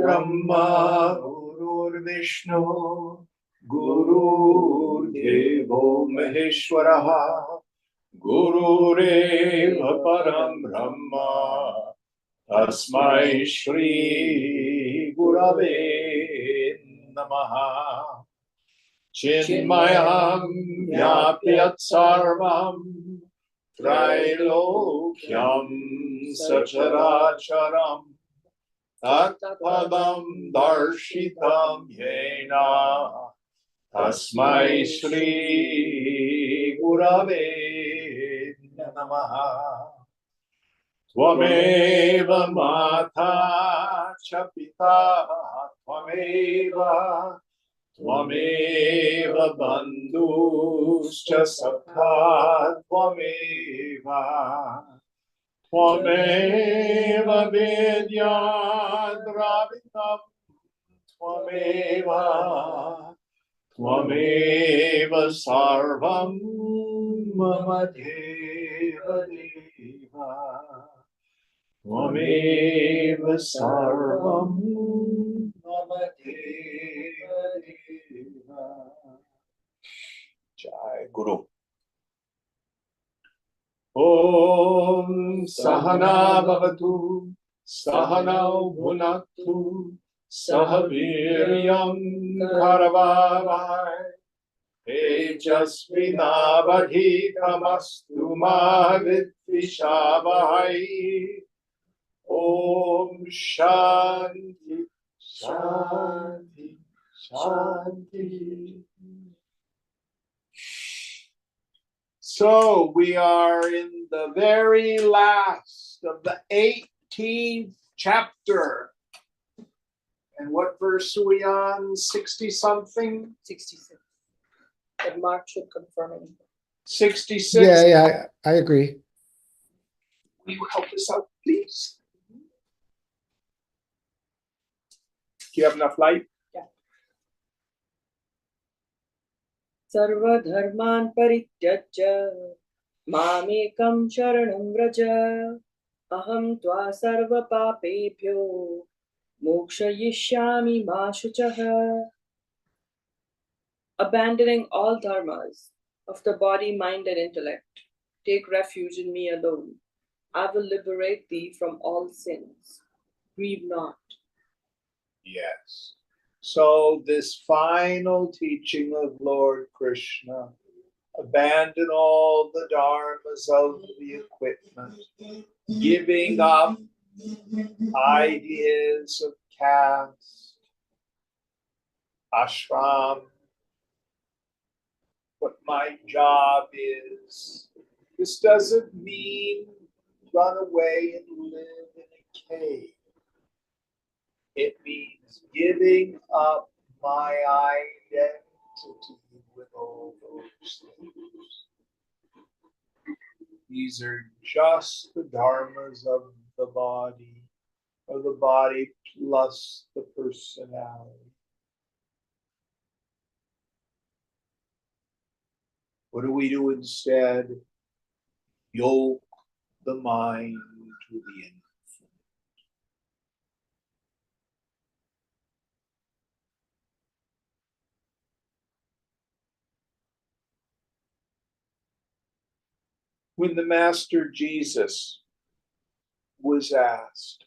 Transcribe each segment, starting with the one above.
Brahma, Gurur Vishnu, Guru Devo Maheshwaraha, Gurureva Param Brahma, Tasmai Shri Gurave Namaha. Chinmayam Vyapyat Sarvam Trailokyam Sacharacharam Tatpadam Darshitam Yena Tasmai Shri Gurave Namaha. Tvameva Mata Cha Pita Tvameva Tvameva Bandhuscha Sakha Tvameva Tvameva Vidya Dravitam Tvameva Tvameva Sarvam Mama Deva Deva Tvameva Sarvam Mama Deva Deva. Jai Guru. Om Sahana Bhavatu Sahanau Bhunaktu Sahaviryam Karavavai Tejasvinavadhikamastu ma vidvishavai. Om Shanti Shanti Shanti. So we are in the very last of the 18th chapter. And what verse are we on? 60 something? 66. And Mark should confirm it. 66? Yeah, I agree. Will you help us out, please? Do you have enough light? Yeah. Sarva dharman parityajya mamekam sharanam vraja aham tva sarva papebhyo mokshayishyami ma shuchaha. Abandoning all dharmas of the body, mind, and intellect, take refuge in me alone. I will liberate thee from all sins. Grieve not. Yes. So this final teaching of Lord Krishna, abandon all the dharmas of the equipment, giving up ideas of caste, ashram, what my job is. This doesn't mean run away and live in a cave. It means giving up my identity with all those things. These are just the dharmas of the body, or the body plus the personality. What do we do instead? Yoke the mind to the infinite. When the Master Jesus was asked,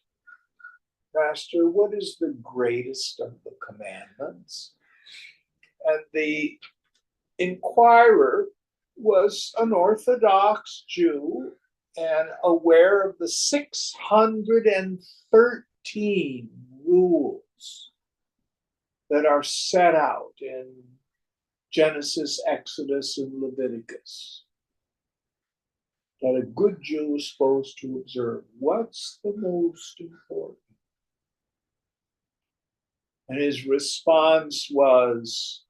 Master, what is the greatest of the commandments? And the inquirer was an Orthodox Jew and aware of the 613 rules that are set out in Genesis, Exodus, and Leviticus that a good Jew is supposed to observe. What's the most important? And his response was,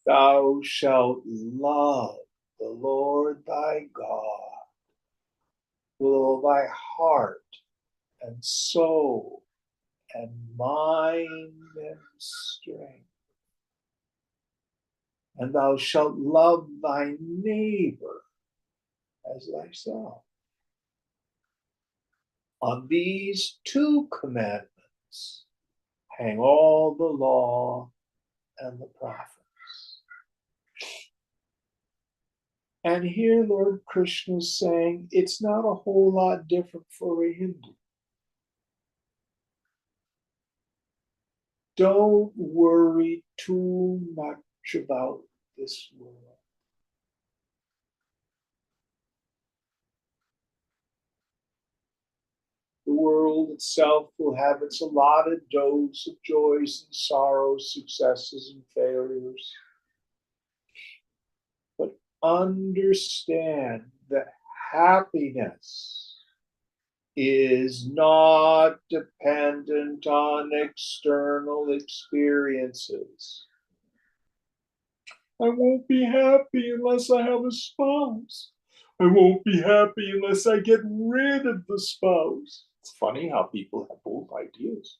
thou shalt love the Lord thy God with all thy heart and soul and mind and strength. And thou shalt love thy neighbor as thyself. On these two commandments commandments hang all the law and the prophets. And here Lord Krishna is saying it's not a whole lot different for a Hindu. Don't worry too much about this world. The world itself will have its allotted dose of joys and sorrows, successes and failures. But understand that happiness is not dependent on external experiences. I won't be happy unless I have a spouse. I won't be happy unless I get rid of the spouse. It's funny how people have both ideas.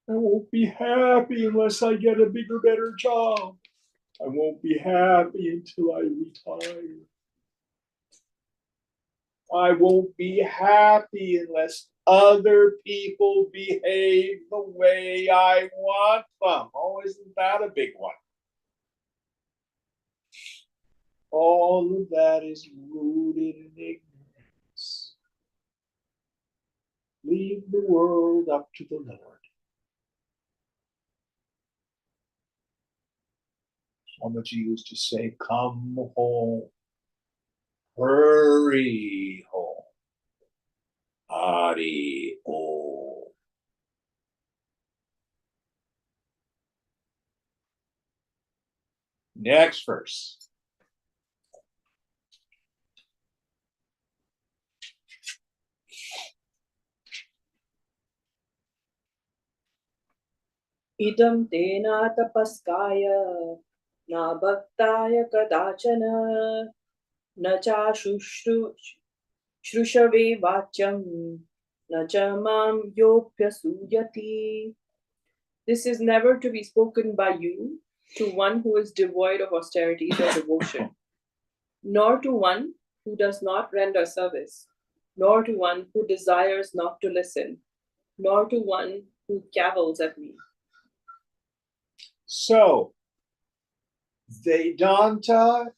I won't be happy unless I get a bigger, better job. I won't be happy until I retire. I won't be happy unless other people behave the way I want them. Oh, isn't that a big one? All of that is rooted in ignorance. Leave the world up to the Lord. Swamiji used to say, come home, hurry home, Hari Om. Next verse. Idam tena tapaskaya na bhaktaya kadachana na cha shrushave vacham na cha mam yopyasuyati. This is never to be spoken by you to one who is devoid of austerities or devotion, nor to one who does not render service, nor to one who desires not to listen, nor to one who cavils at me. So, Vedanta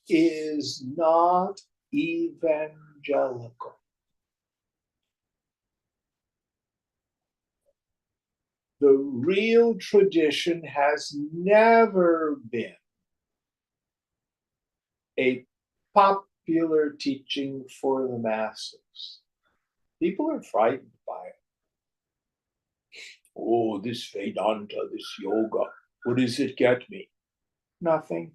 is not evangelical. The real tradition has never been a popular teaching for the masses. People are frightened by it. Oh, this Vedanta, this yoga, what does it get me? Nothing.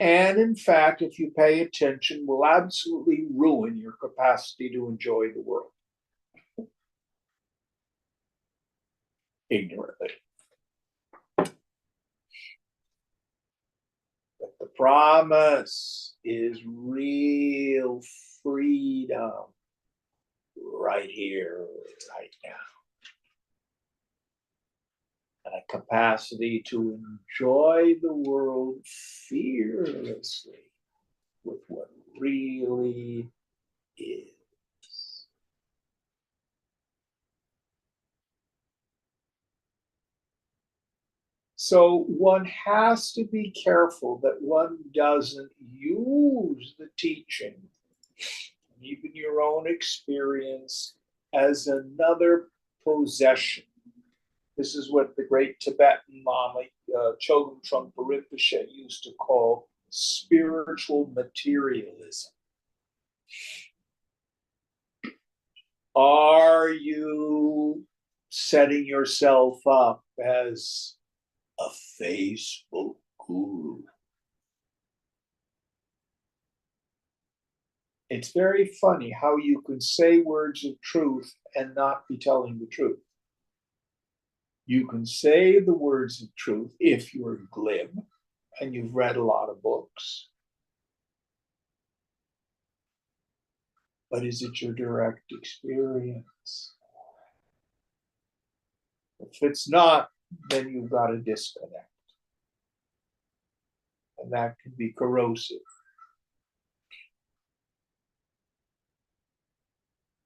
And in fact, if you pay attention, will absolutely ruin your capacity to enjoy the world. Ignorantly. But the promise is real freedom right here, right now. And a capacity to enjoy the world fearlessly with what really is. So one has to be careful that one doesn't use the teaching, even your own experience, as another possession. This is what the great Tibetan Lama Chogyam Trungpa Rinpoche used to call spiritual materialism. Are you setting yourself up as a Facebook guru? It's very funny how you can say words of truth and not be telling the truth. You can say the words of truth if you're glib and you've read a lot of books. But is it your direct experience? If it's not, then you've got to disconnect. And that can be corrosive.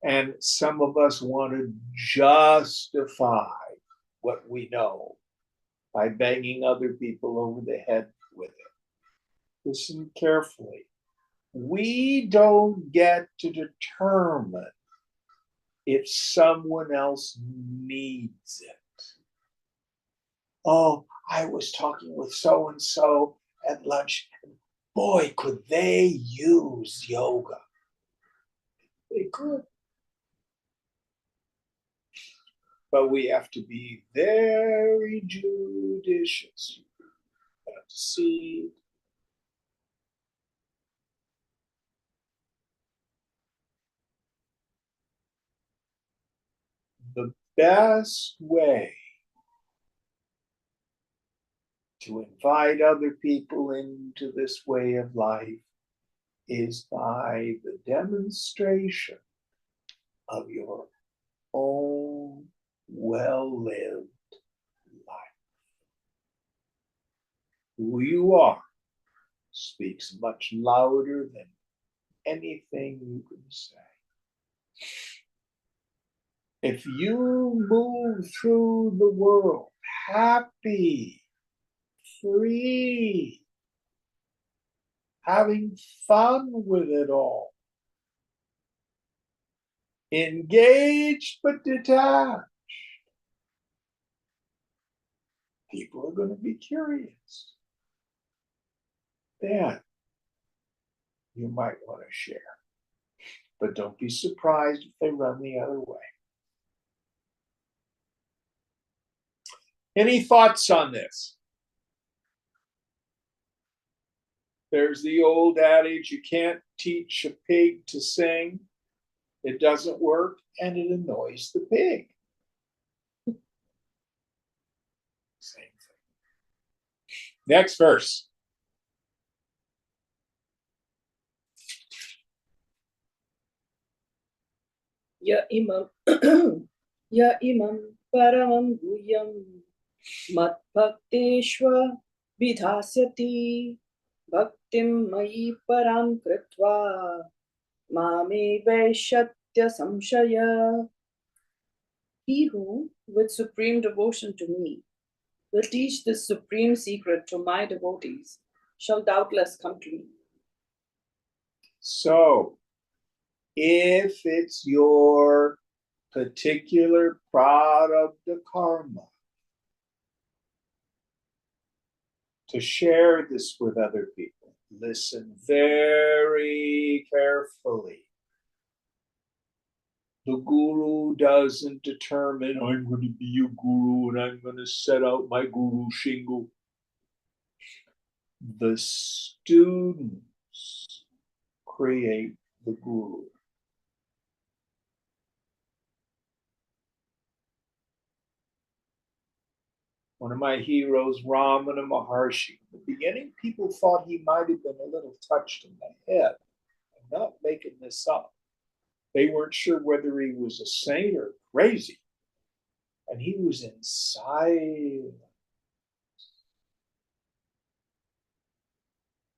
And some of us want to justify what we know by banging other people over the head with it. Listen carefully. We don't get to determine if someone else needs it. Oh, I was talking with so and so at lunch. Boy, could they use yoga. They could. But we have to be very judicious. You have to see. The best way to invite other people into this way of life is by the demonstration of your own well-lived life. Who you are speaks much louder than anything you can say. If you move through the world happy, free, having fun with it all, engaged but detached, people are going to be curious. Then you might want to share. But don't be surprised if they run the other way. Any thoughts on this? There's the old adage, you can't teach a pig to sing. It doesn't work, and it annoys the pig. Same thing. Next verse. Ya imam ya imam paramam guhyam mat bhakteshva vidhasyati bhaktim mayi param kritva mame vaishatya samshaya. He who, with supreme devotion to me, will teach this supreme secret to my devotees shall doubtless come to me. So, if it's your particular prarabdha karma to share this with other people, listen very carefully. The guru doesn't determine, I'm going to be your guru and I'm going to set out my guru shingle. The students create the guru. One of my heroes, Ramana Maharshi. In the beginning, people thought he might have been a little touched in the head. I'm not making this up. They weren't sure whether he was a saint or crazy. And he was in silence.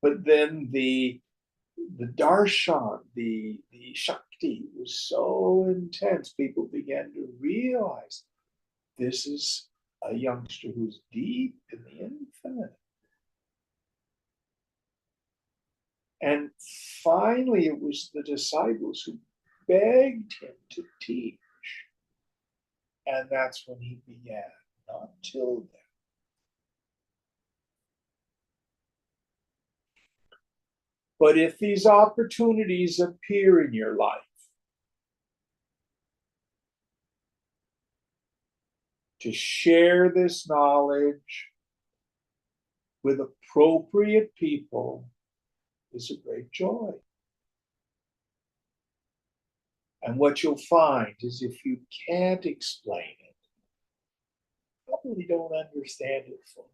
But then the darshan, the shakti was so intense, people began to realize this is a youngster who's deep in the infinite. And finally, it was the disciples who begged him to teach. And that's when he began, not till then. But if these opportunities appear in your life to share this knowledge with appropriate people, is a great joy. And what you'll find is if you can't explain it, you probably don't understand it fully.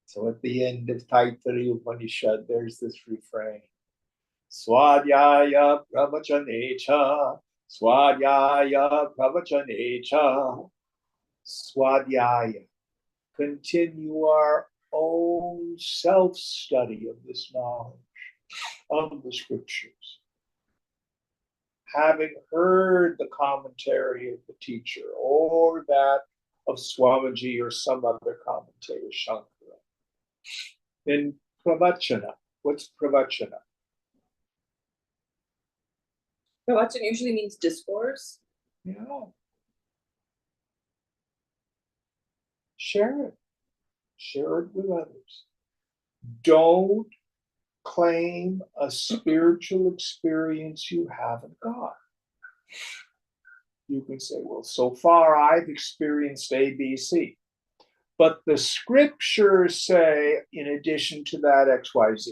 So at the end of Taittiriya Upanishad, there's this refrain. Swadhyaya pravachanecha, swadhyaya pravachanecha, swadhyaya. Continue our own self-study of this knowledge of the scriptures, having heard the commentary of the teacher or that of Swamiji or some other commentator, Shankara, then pravachana. What's pravachana? Pravachan usually means discourse. Yeah. Share it. Share it with others. Don't claim a spiritual experience you haven't got. You can say, well, so far I've experienced A, B, C. But the scriptures say, in addition to that, X, Y, Z.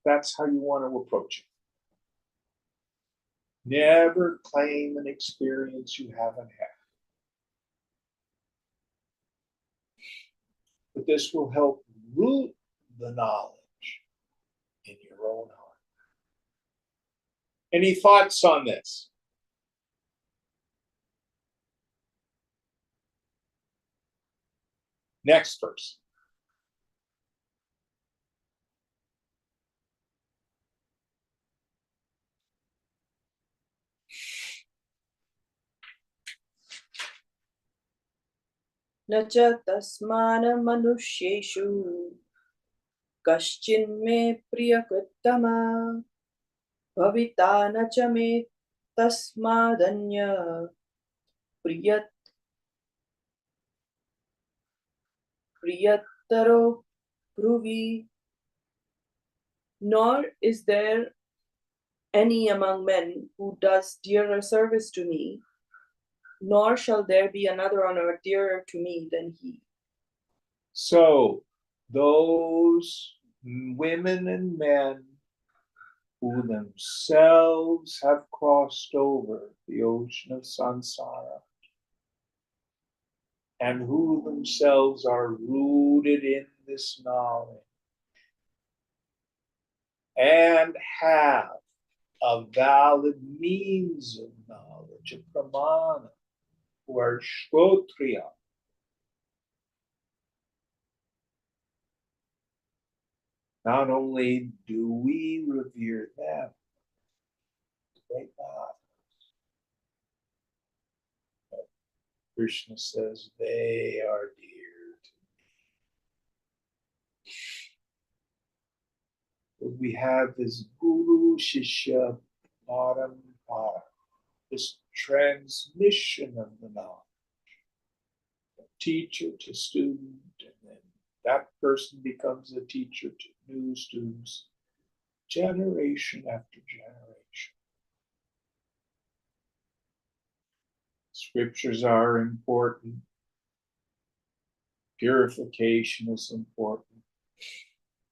That's how you want to approach it. Never claim an experience you haven't had. But this will help root the knowledge in your own heart. Any thoughts on this? Next verse. Na cha tasmana manusheshu kaschinme priyakrittama bhavita na cha me tasmadanya priyattaro bhuvi. Nor is there any among men who does dearer service to me, nor shall there be another on earth dearer to me than he. So, those women and men who themselves have crossed over the ocean of samsara and who themselves are rooted in this knowledge and have a valid means of knowledge, a pramana, who are shrotriya. Not only do we revere them, great Mahatmas, but Krishna says they are dear to me. We have this Guru Shishya Parampara, this transmission of the knowledge, from teacher to student, and then that person becomes a teacher to new students, generation after generation. Scriptures are important. Purification is important.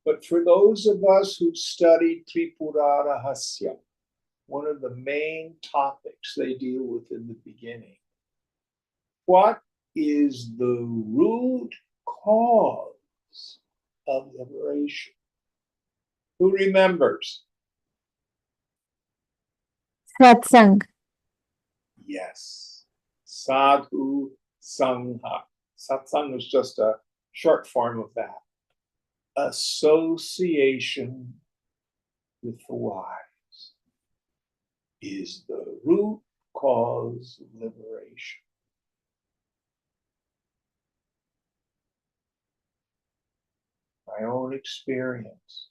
But for those of us who've studied Tripura Rahasya, one of the main topics they deal with in the beginning, what is the root cause of liberation? Who remembers? Satsang. Yes. Sadhu Sangha. Satsang is just a short form of that. Association with the wise is the root cause of liberation. My own experience.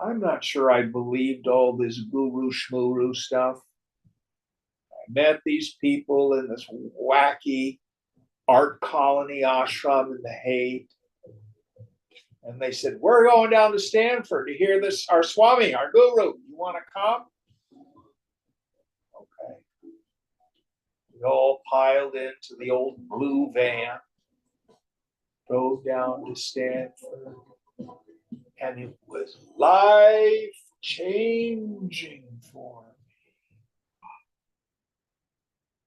I'm not sure I believed all this guru shmuru stuff. I met these people in this wacky art colony ashram in the Hague. And they said, we're going down to Stanford to hear this, our Swami, our guru. You want to come? Okay. We all piled into the old blue van, drove down to Stanford, and it was life-changing for me.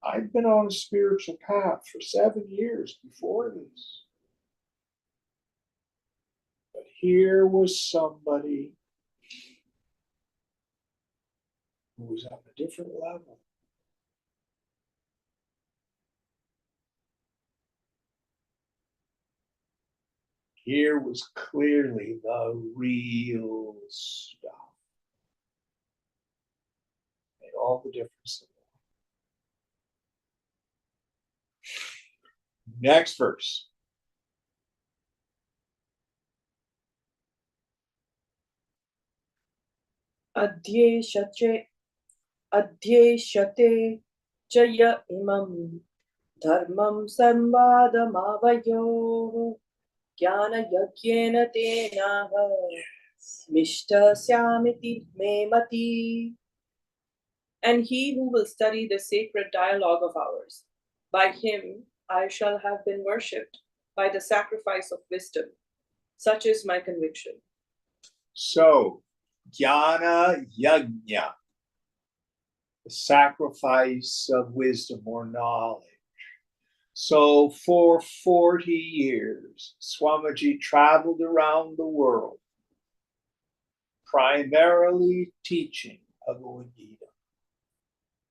I'd been on a spiritual path for 7 years before this. But here was somebody who was on a different level. Here was clearly the real stuff. Made all the difference in the world. Next verse. Adhyeshate Adhyeshate Chaya imam dharmam samvadamavayo jnana yagyena tenaha mishta syamiti me mati. And he who will study the sacred dialogue of ours, by him I shall have been worshipped by the sacrifice of wisdom. Such is my conviction. So, jnana yajna, the sacrifice of wisdom or knowledge. So, for 40 years, Swamiji traveled around the world, primarily teaching Bhagwad Gita.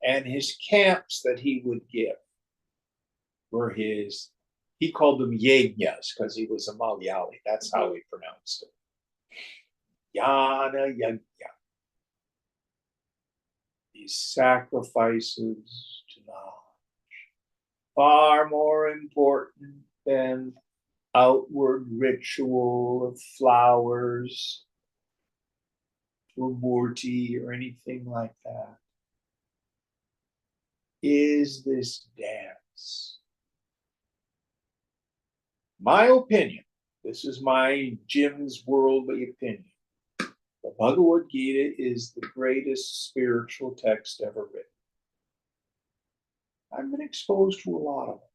And his camps that he would give were he called them yajnas because he was a Malayali. That's how he pronounced it. Jnana yajna. These sacrifices to knowledge, far more important than outward ritual of flowers or murti or anything like that, is this dance. My opinion, this is my Jim's worldly opinion, the Bhagavad Gita is the greatest spiritual text ever written. I've been exposed to a lot of them.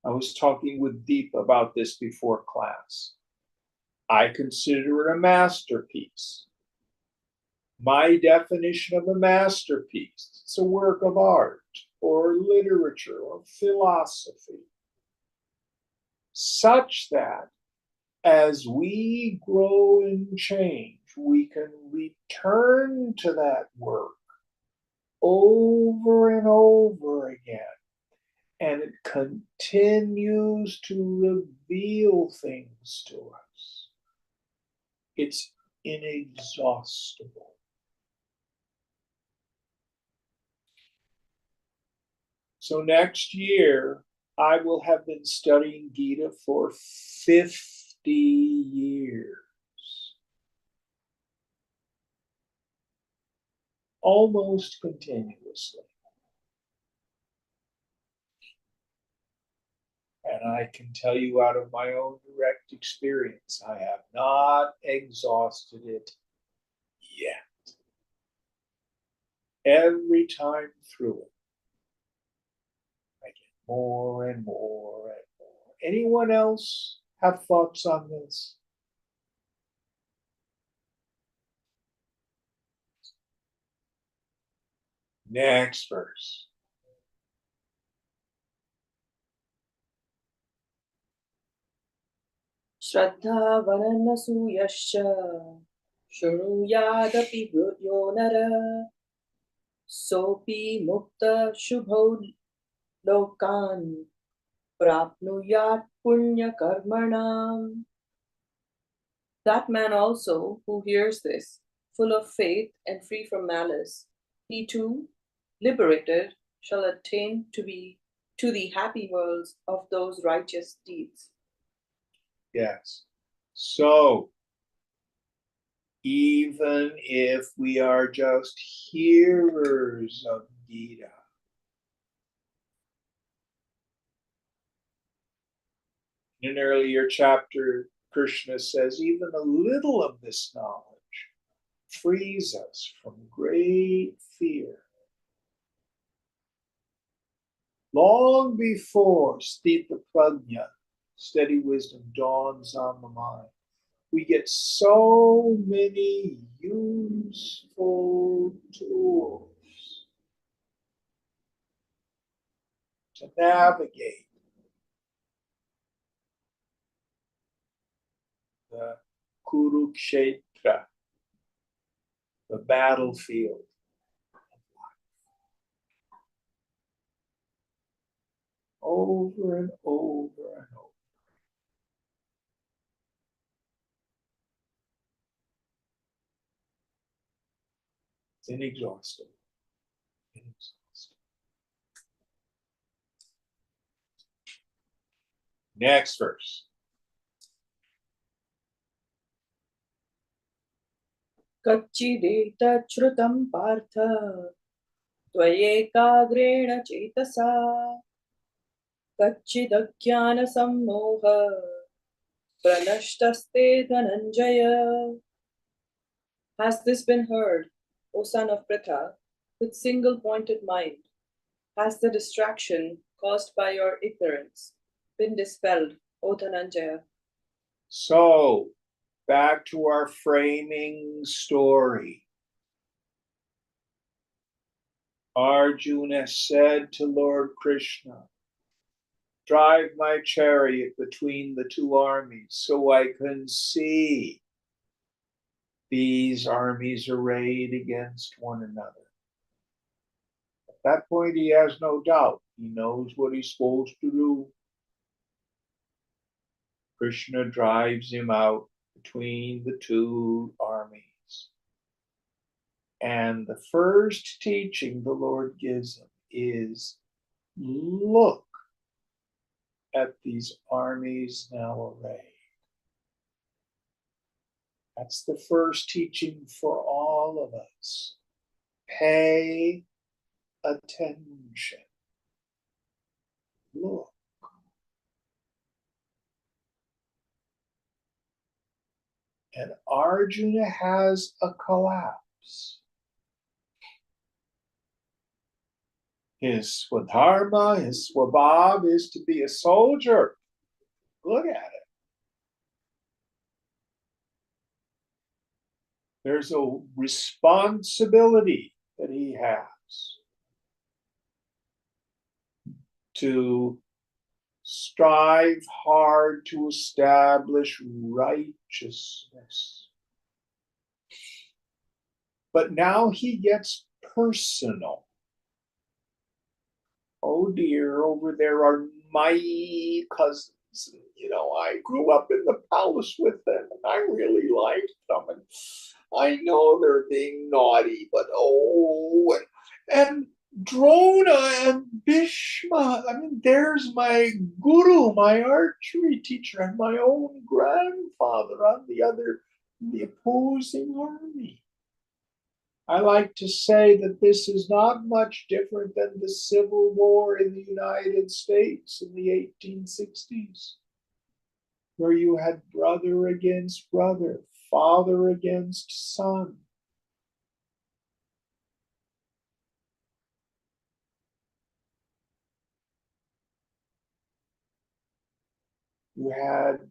I was talking with Deepa about this before class. I consider it a masterpiece. My definition of a masterpiece, it's a work of art or literature or philosophy, such that as we grow and change, we can return to that work over and over again. And it continues to reveal things to us. It's inexhaustible. So next year, I will have been studying Gita for 50 years. Almost continuously. And I can tell you out of my own direct experience, I have not exhausted it yet. Every time through it, I get more and more and more. Anyone else have thoughts on this? Next verse. Shraddha Varanasuyascha Shuruyadapi Yonara Sopi Mukta Shubho Lokan Prapnuyat Punya Karmanam. That man also who hears this, full of faith and free from malice, he too, liberated, shall attain to the happy worlds of those righteous deeds. Yes. So, even if we are just hearers of Gita, in an earlier chapter, Krishna says, even a little of this knowledge frees us from great fear. Long before Sthita Prajna, steady wisdom, dawns on the mind, we get so many useful tools to navigate the Kurukshetra, the battlefield of life. Over and over and over. It's inexhaustible. Inexhaustible. Next verse. कच्चिदेतच्छ्रुतं Partha त्वयैकाग्रेण चेतसा कच्चिदज्ञानसम्मोह प्रणष्टस्ते Dhananjay. Has this been heard, O son of Pritha, with single-pointed mind? Has the distraction caused by your ignorance been dispelled, O Dhananjaya? So, back to our framing story. Arjuna said to Lord Krishna, drive my chariot between the two armies so I can see these armies arrayed against one another. At that point, he has no doubt. He knows what he's supposed to do. Krishna drives him out between the two armies. And the first teaching the Lord gives him is, look at these armies now arrayed. That's the first teaching for all of us. Pay attention. Look. And Arjuna has a collapse. His swadharma, his swabhav is to be a soldier. Look at it. There's a responsibility that he has to strive hard to establish righteousness. But now he gets personal. Oh dear, over there are my cousins. You know, I grew up in the palace with them and I really liked them. And I know they're being naughty, but oh, and Drona and Bhishma. I mean, there's my guru, my archery teacher, and my own grandfather on the opposing army. I like to say that this is not much different than the Civil War in the United States in the 1860s, where you had brother against brother, father against son. You had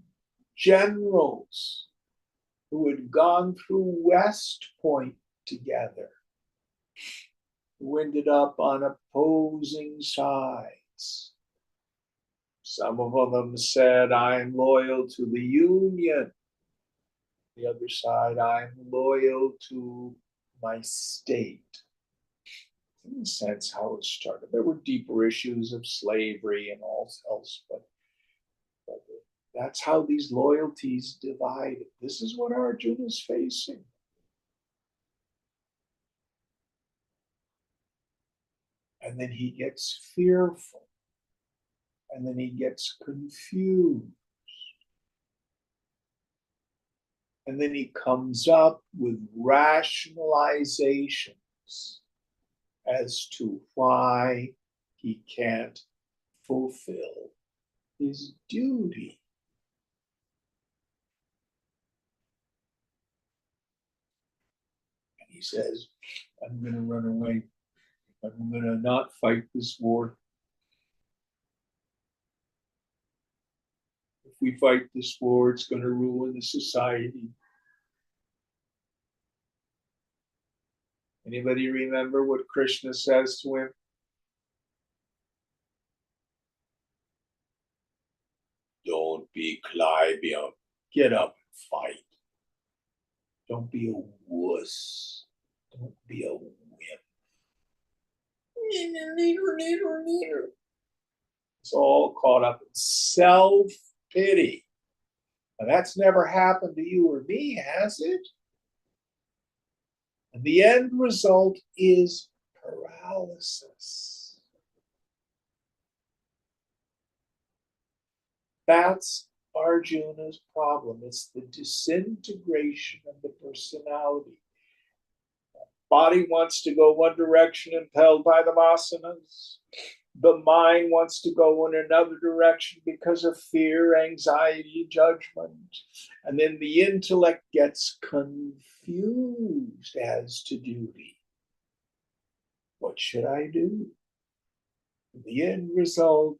generals who had gone through West Point together, who ended up on opposing sides. Some of them said, I'm loyal to the Union. The other side, I'm loyal to my state. In a sense, how it started. There were deeper issues of slavery and all else, but that's how these loyalties divided. This is what Arjuna is facing. And then he gets fearful. And then he gets confused. And then he comes up with rationalizations as to why he can't fulfill his duty. And he says, I'm going to run away. I'm going to not fight this war. If we fight this war, it's going to ruin the society. Anybody remember what Krishna says to him? Don't be Clybium. Get up and fight. Don't be a wuss. Don't be a wimp. It's all caught up in self-pity. Now, that's never happened to you or me, has it? And the end result is paralysis. That's Arjuna's problem. It's the disintegration of the personality. Body wants to go one direction, impelled by the vasanas. The mind wants to go in another direction because of fear, anxiety, judgment. And then the intellect gets confused as to duty. What should I do? The end result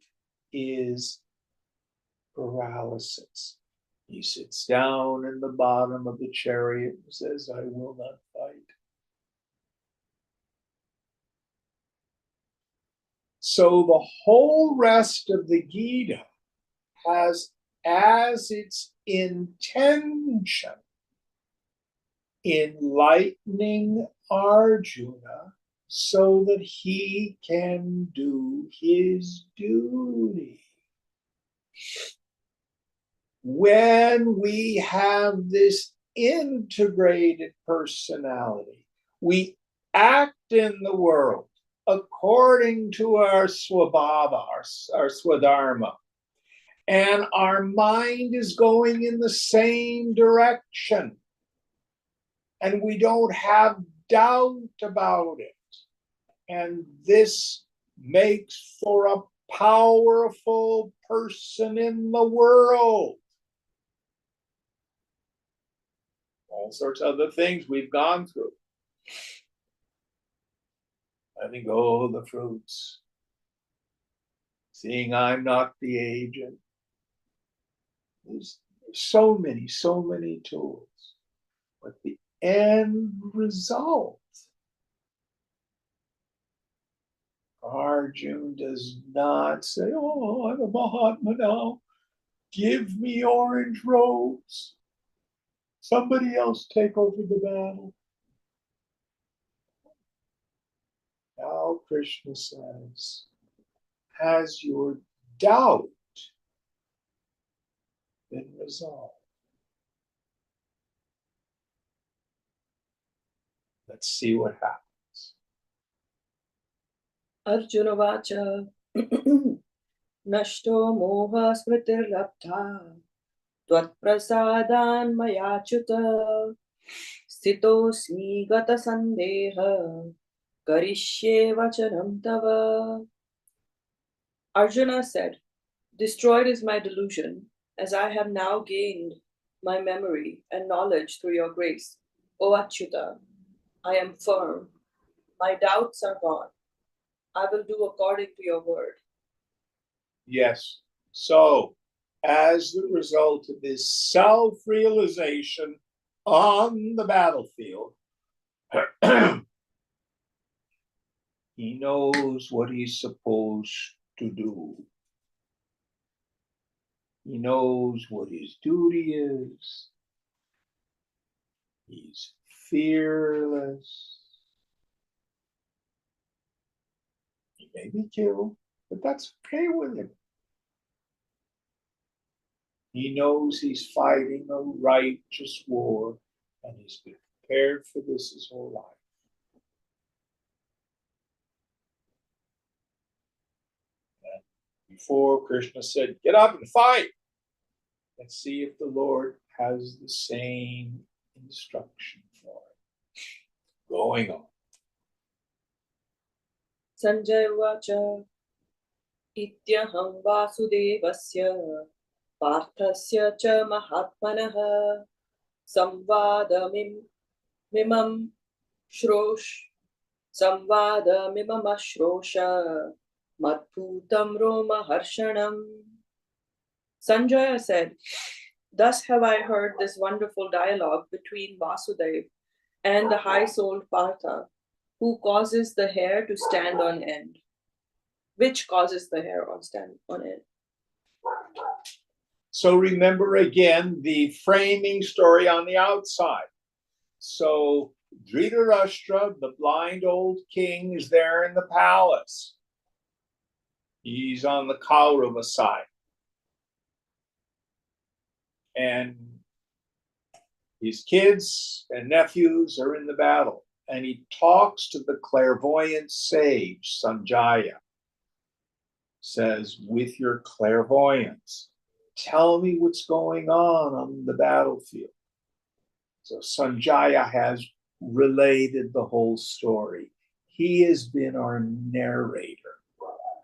is paralysis. He sits down in the bottom of the chariot and says, I will not fight. So the whole rest of the Gita has as its intention enlightening Arjuna so that he can do his duty. When we have this integrated personality, we act in the world according to our swabhava, our swadharma, and our mind is going in the same direction, and we don't have doubt about it. And this makes for a powerful person in the world. All sorts of other things we've gone through. Letting go of the fruits. Seeing I'm not the agent. There's so many tools. But the end result, Arjuna does not say, oh, I'm a Mahatma now. Give me orange robes. Somebody else take over the battle. Now Krishna says, has your doubt been resolved? Let's see what happens. Arjuna vacha nashto moha smritirlabdha tvat prasadan mayachyuta stitosmi gata sandeha karishye vachanam tava. Arjuna said, destroyed is my delusion, as I have now gained my memory and knowledge through your grace. O Achyuta, I am firm. My doubts are gone. I will do according to your word. Yes. So, as the result of this self-realization on the battlefield, he knows what he's supposed to do. He knows what his duty is. He's fearless. He may be killed, but that's okay with him. He knows he's fighting a righteous war, and he's been prepared for this his whole life. And before Krishna said, get up and fight. Let's see if the Lord has the same instruction for it. Going on. Sanjay vacha ityaham vasudevasya parthasya cha mahatmanaha samvadamimam ashrosha madbhutam roma harshanam. Sanjaya said, thus have I heard this wonderful dialogue between Vasudeva and the high-souled Partha, who causes the hair to stand on end. Which causes the hair on stand on end? So remember again the framing story on the outside. So Dhritarashtra, the blind old king, is there in the palace. He's on the Kaurava side. And his kids and nephews are in the battle. and he talks to the clairvoyant sage, Sanjaya. Says, with your clairvoyance, tell me what's going on the battlefield. So Sanjaya has related the whole story. He has been our narrator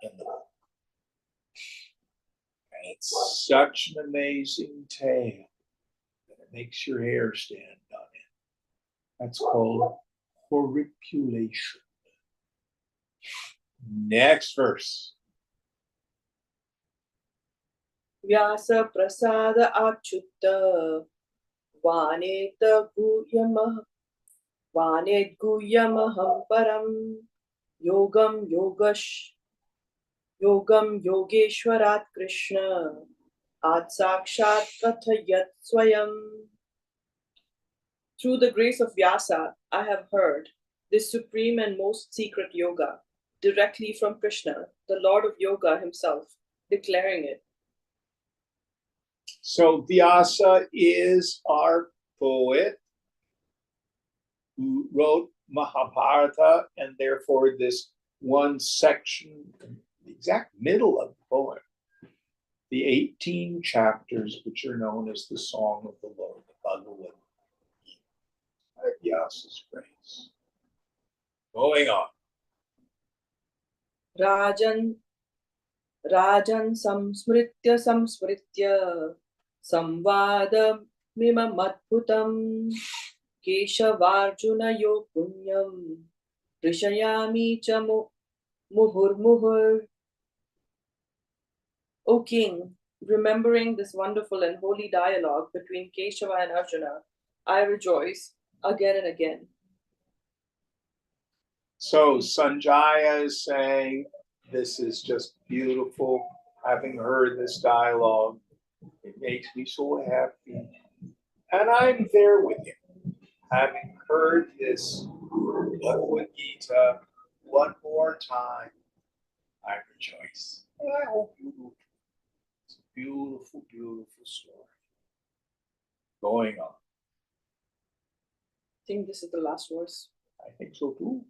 in the book. And it's such an amazing tale that it makes your hair stand on end. That's called horripilation. Next verse. Vyasa prasada achutta vanet guyamaham param yogam yogeshwarat Krishna at sakshat kathayat swayam. Through the grace of Vyasa, I have heard this supreme and most secret yoga directly from Krishna, the Lord of Yoga himself, declaring it. So Vyasa is our poet who wrote Mahabharata, and therefore this one section, the exact middle of the poem, the 18 chapters which are known as the Song of the Lord, the Bhagwad. Vyasa's praise. Going on. Rajan samsmritya samvadam mimamadbhutam keshavarjuna yo punyam rishayami cha muhur. O king, remembering this wonderful and holy dialogue between Keshava and Arjuna, I rejoice again and again. So Sanjaya is saying, this is just beautiful. Having heard this dialogue, it makes me so happy. And I'm there with you. Having heard this Bhagwad Gita one more time, I rejoice. And I hope you do. It's a beautiful, beautiful story. Going on. I think this is the last verse. I think so too.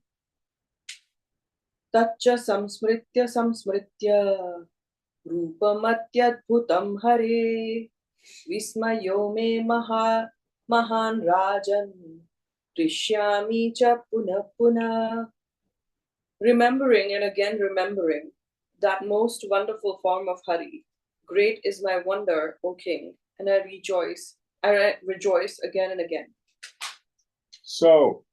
Tacha samsmritya रूपमत्यद्भुतं हरे विस्मयो मे महान् राजन् हृष्यामि च पुनः पुनः. Remembering and again remembering that most wonderful form of Hari, great is my wonder, O king, and I rejoice again and again. So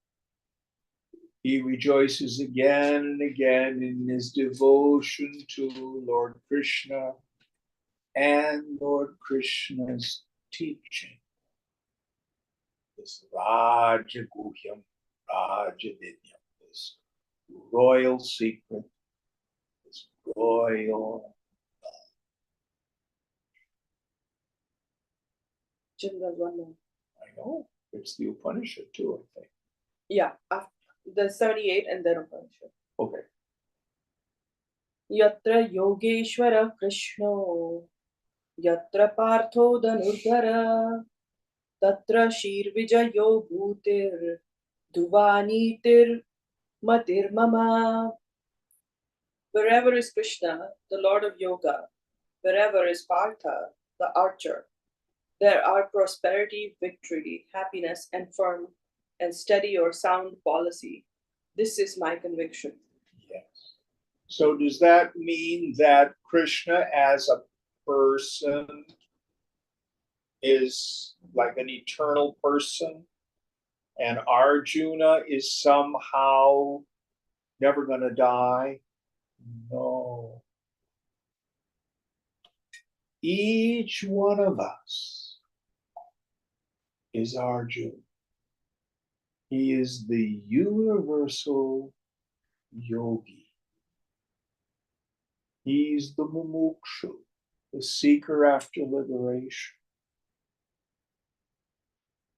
he rejoices again and again in his devotion to Lord Krishna and Lord Krishna's teaching. This Raja Guhyam, Raja Vidyam, this royal secret, this royal. I know, it's the Upanishad too, I think. Yeah, after the 38 and then Upanishad. Okay. Yatra Yogeshwara Krishno Yatra Partho Dhanurdhara Tatra Shir Vijayo Bhutir Dhuvanitir Matir Mama. Wherever is Krishna, the Lord of Yoga, wherever is Partha, the archer, there are prosperity, victory, happiness, and firm and steady or sound policy. This is my conviction. Yes. So does that mean that Krishna as a person is like an eternal person and Arjuna is somehow never going to die? No. Each one of us is Arjuna. He is the universal yogi. He's the mumukshu, the seeker after liberation.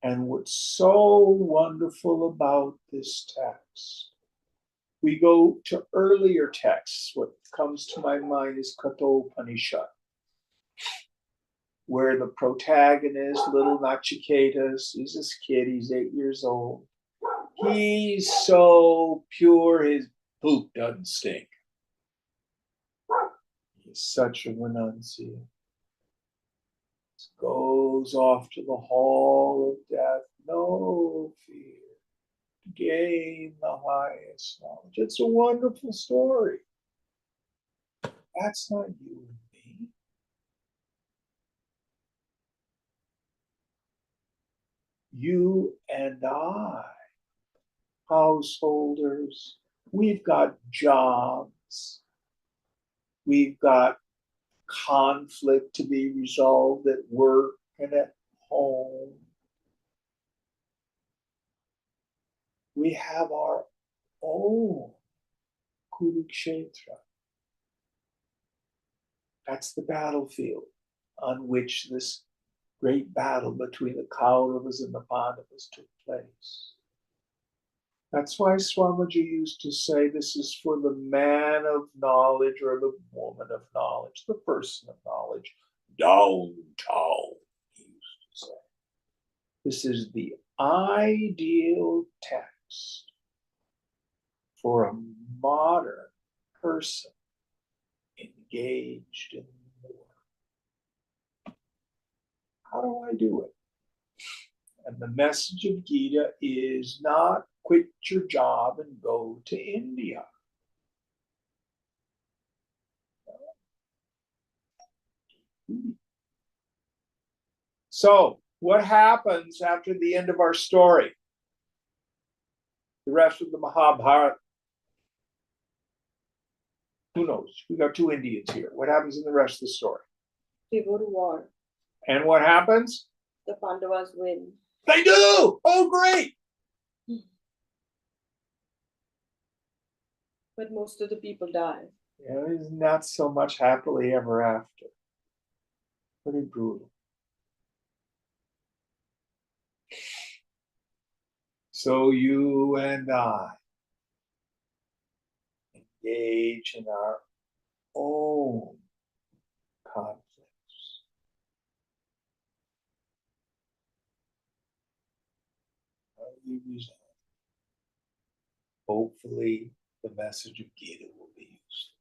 And what's so wonderful about this text, we go to earlier texts. What comes to my mind is Kathopanishad, where the protagonist, little Nachiketas, he's this kid, he's 8 years old. He's so pure, his poop doesn't stink. He's such a renunciate. Goes off to the hall of death, no fear, to gain the highest knowledge. It's a wonderful story. That's not you and me. You and I, householders, we've got jobs, we've got conflict to be resolved at work and at home. We have our own Kurukshetra. That's the battlefield on which this great battle between the Kauravas and the Pandavas took place. That's why Swamiji used to say this is for the man of knowledge or the woman of knowledge, the person of knowledge, downtown, he used to say. This is the ideal text for a modern person engaged in war. How do I do it? And the message of Gita is not quit your job and go to India. So, what happens after the end of our story? The rest of the Mahabharata. Who knows? We got two Indians here. What happens in the rest of the story? They go to war. And what happens? The Pandavas win. They do! Oh, great! But most of the people die. Yeah, it's not so much happily ever after. Pretty brutal. So you and I engage in our own conflicts. How do we resolve? Hopefully, the message of Gita will be used.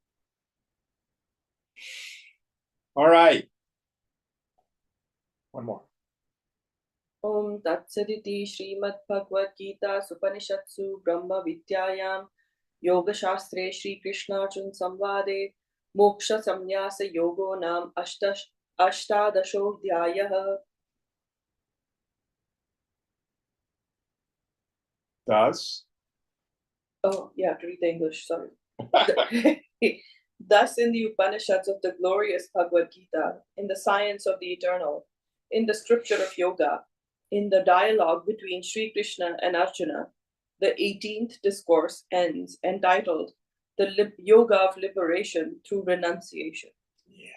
All right. One more. Om Tatsaditi Srimad Bhagwad Gita Supanishatsu Brahma Vidyayam Yoga Shastre Shri Krishna Arjuna Samvade Moksha Samnyasa Yogo Nam Ashtadasho Dhyayah. Thus, Oh, yeah, to read the English, sorry. Thus, in the Upanishads of the glorious Bhagwad Gita, in the science of the eternal, in the scripture of yoga, in the dialogue between Sri Krishna and Arjuna, the 18th discourse ends entitled The Yoga of Liberation Through Renunciation. yeah.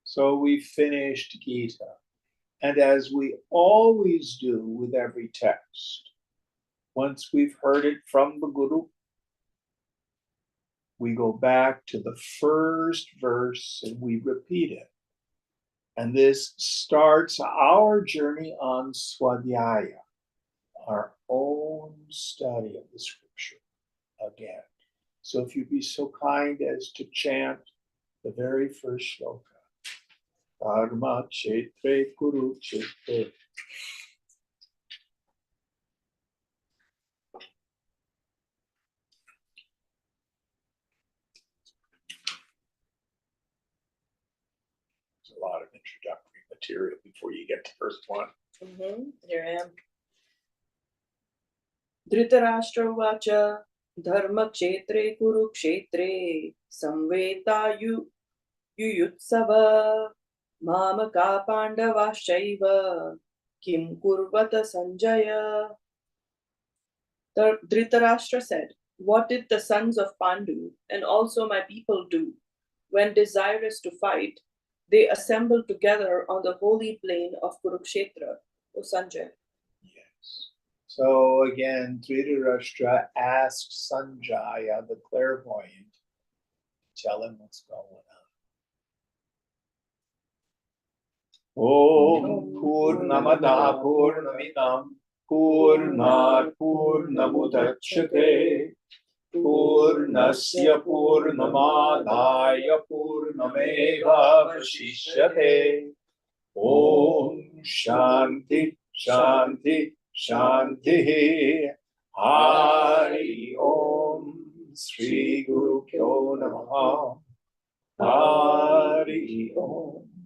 So we finished Gita. And as we always do with every text, once we've heard it from the Guru, we go back to the first verse and we repeat it. And this starts our journey on Swadhyaya, our own study of the scripture again. So if you'd be so kind as to chant the very first shloka. Dharma Ch18 Kurukshetra. There's a lot of introductory material before you get to verse 1. Here I am. Dhritarashtra Vacha Dharma Kshetre Kurukshetre Samveta Yuyutsava Mamaka Pandavaschaiva Kim Kurvata Sanjaya. Dhritarashtra said, what did the sons of Pandu and also my people do when desirous to fight? They assembled together on the holy plain of Kurukshetra, O Sanjay. Yes. So again, Dhritarashtra asked Sanjaya, the clairvoyant, tell him what's going on. Om Purnamada Purnamidam Purnat Purnamudachyate Purnasya Purnamadaya Purnameva Vashishyate. Om Shanti Shanti Shanti. Hari Om. Sri Guru Pyo Namaha. Hari Om.